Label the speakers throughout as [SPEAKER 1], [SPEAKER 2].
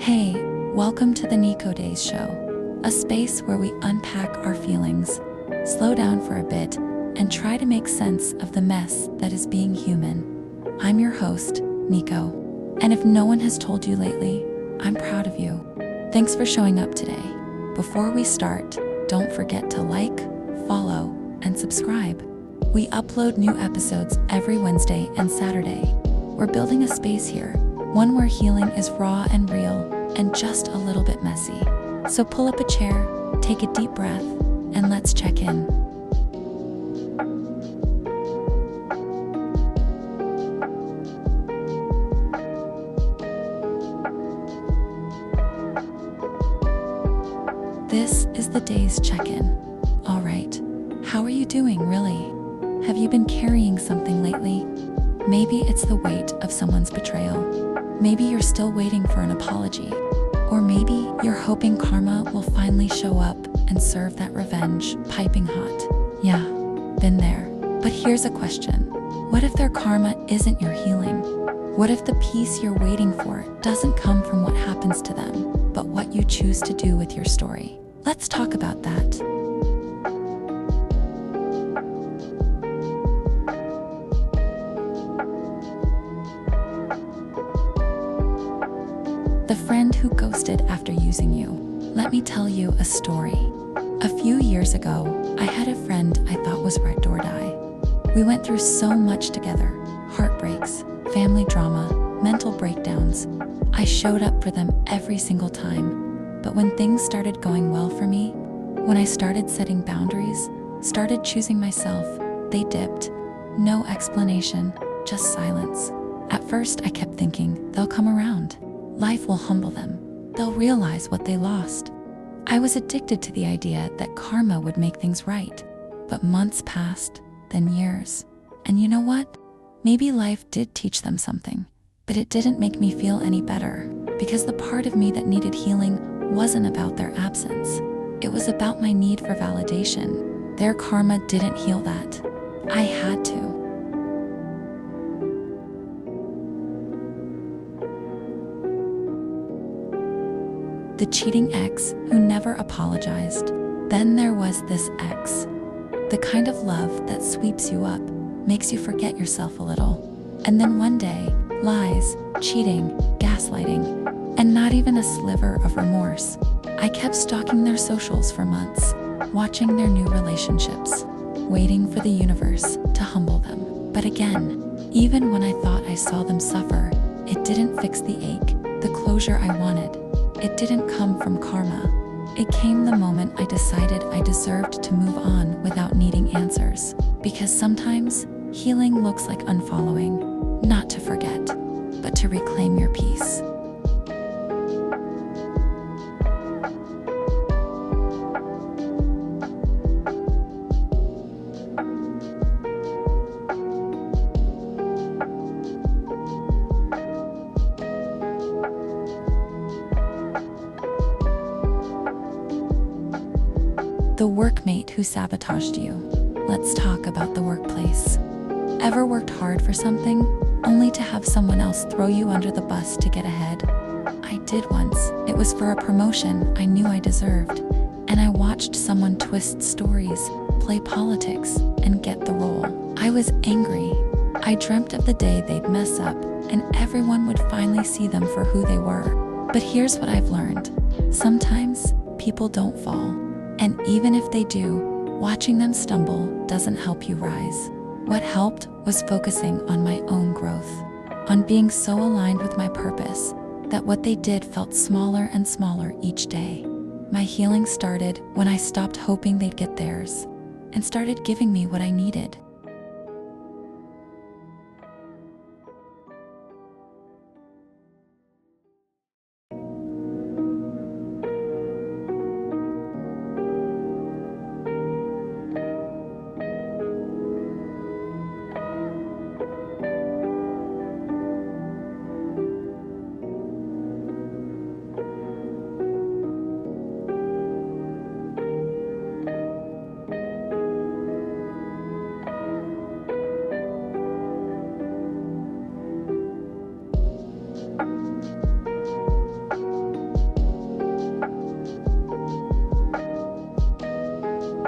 [SPEAKER 1] Hey, welcome to the Nikko Daze Show, a space where we unpack our feelings, slow down for a bit, and try to make sense of the mess that is being human. I'm your host, Nikko, and if no one has told you lately, I'm proud of you. Thanks for showing up today. Before we start, don't forget to like, follow, and subscribe. We upload new episodes every Wednesday and Saturday. We're building a space here, one where healing is raw and real and just a little bit messy. So pull up a chair, take a deep breath, and let's check in. This is the day's check-in. All right, how are you doing, really? Have you been carrying something lately? Maybe it's the weight of someone's betrayal. Maybe you're still waiting for an apology. Or maybe you're hoping karma will finally show up and serve that revenge piping hot. Yeah, been there. But here's a question. What if their karma isn't your healing? What if the peace you're waiting for doesn't come from what happens to them, but what you choose to do with your story? Let's talk about that. The friend who ghosted after using you. Let me tell you a story. A few years ago, I had a friend I thought was ride or die. We went through so much together: heartbreaks, family drama, mental breakdowns. I showed up for them every single time. But when things started going well for me, when I started setting boundaries, started choosing myself, they dipped. No explanation, just silence. At first, I kept thinking, they'll come around. Life will humble them. They'll realize what they lost. I was addicted to the idea that karma would make things right. But months passed, then years. And you know what? Maybe life did teach them something, but it didn't make me feel any better, because the part of me that needed healing wasn't about their absence. It was about my need for validation. Their karma didn't heal that. I had to. The cheating ex who never apologized. Then there was this ex. The kind of love that sweeps you up, makes you forget yourself a little. And then one day, lies, cheating, gaslighting, and not even a sliver of remorse. I kept stalking their socials for months, watching their new relationships, waiting for the universe to humble them. But again, even when I thought I saw them suffer, it didn't fix the ache, the closure I wanted. It didn't come from karma. It came the moment I decided I deserved to move on without needing answers. Because sometimes, healing looks like unfollowing, not to forget, but to reclaim your peace. The workmate who sabotaged you. Let's talk about the workplace. Ever worked hard for something, only to have someone else throw you under the bus to get ahead? I did once. It was for a promotion I knew I deserved, and I watched someone twist stories, play politics, and get the role. I was angry. I dreamt of the day they'd mess up, and everyone would finally see them for who they were. But here's what I've learned. Sometimes, people don't fall. And even if they do, watching them stumble doesn't help you rise. What helped was focusing on my own growth, on being so aligned with my purpose that what they did felt smaller and smaller each day. My healing started when I stopped hoping they'd get theirs and started giving me what I needed.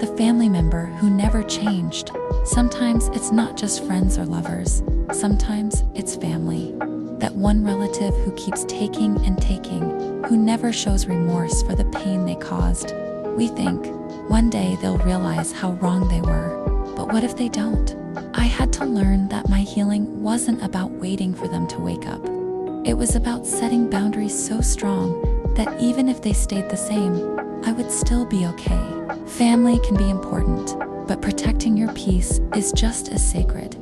[SPEAKER 1] the family member who never changed. Sometimes it's not just friends or lovers. Sometimes it's family. That one relative who keeps taking and taking, who never shows remorse for the pain they caused. We think, one day they'll realize how wrong they were. But what if they don't? I had to learn that my healing wasn't about waiting for them to wake up. It was about setting boundaries so strong that even if they stayed the same, I would still be okay. Family can be important, but protecting your peace is just as sacred.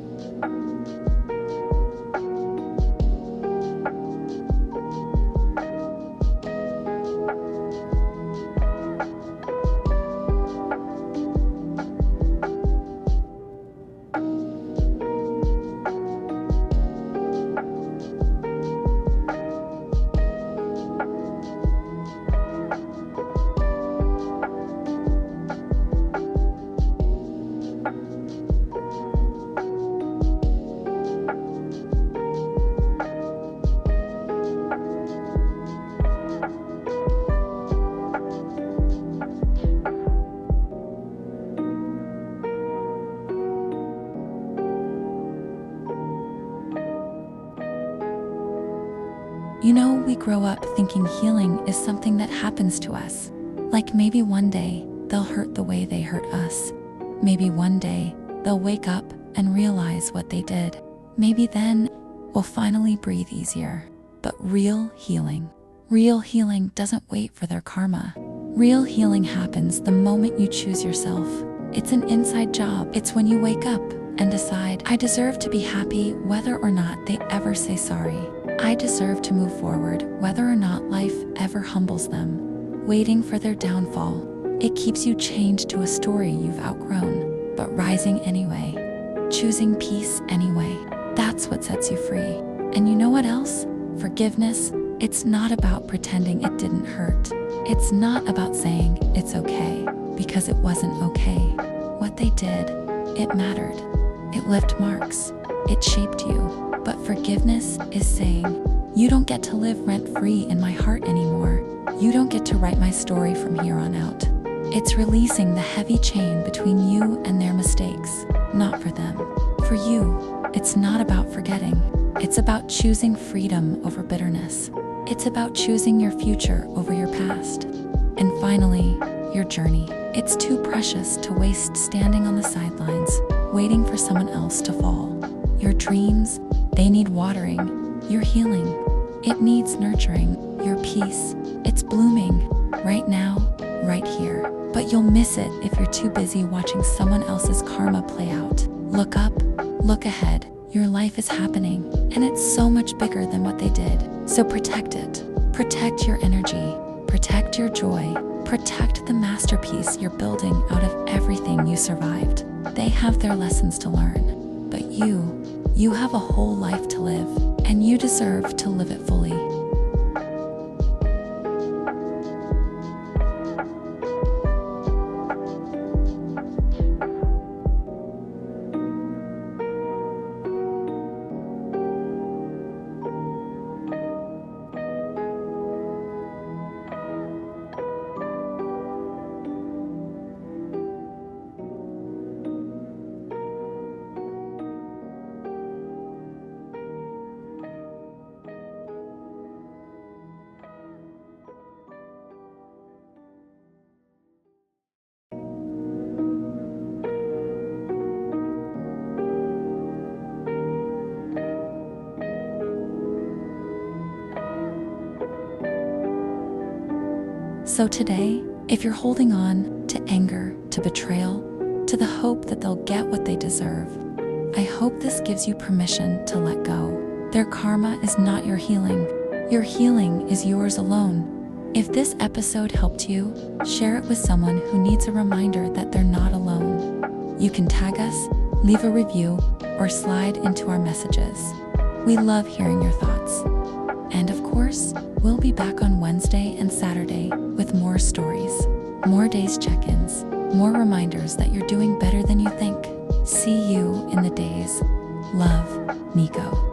[SPEAKER 1] You know, we grow up thinking healing is something that happens to us. Like maybe one day they'll hurt the way they hurt us. Maybe one day they'll wake up and realize what they did. Maybe then we'll finally breathe easier. But real healing doesn't wait for their karma. Real healing happens the moment you choose yourself. It's an inside job. It's when you wake up and decide, I deserve to be happy whether or not they ever say sorry. I deserve to move forward whether or not life ever humbles them. Waiting for their downfall, it keeps you chained to a story you've outgrown. But rising anyway, choosing peace anyway, that's what sets you free. And you know what else? Forgiveness. It's not about pretending it didn't hurt. It's not about saying it's okay because it wasn't okay. What they did, it mattered. It left marks. It shaped you. But forgiveness is saying, you don't get to live rent-free in my heart anymore. You don't get to write my story from here on out. It's releasing the heavy chain between you and their mistakes, not for them. For you, it's not about forgetting. It's about choosing freedom over bitterness. It's about choosing your future over your past. And finally, your journey. It's too precious to waste standing on the sidelines, waiting for someone else to fall. Your dreams, they need watering. Your healing, it needs nurturing. Your peace, it's blooming right now, right here. But you'll miss it if you're too busy watching someone else's karma play out. Look up, look ahead. Your life is happening, and it's so much bigger than what they did. So protect it. Protect your energy. Protect your joy. Protect the masterpiece you're building out of everything you survived. They have their lessons to learn, but you have a whole life to live, and you deserve to live it fully. So today, if you're holding on to anger, to betrayal, to the hope that they'll get what they deserve, I hope this gives you permission to let go. Their karma is not your healing. Your healing is yours alone. If this episode helped you, share it with someone who needs a reminder that they're not alone. You can tag us, leave a review, or slide into our messages. We love hearing your thoughts. And of course, we'll be back on Wednesday and Saturday with more stories, more daze check-ins, more reminders that you're doing better than you think. See you in the daze. Love, Nikko.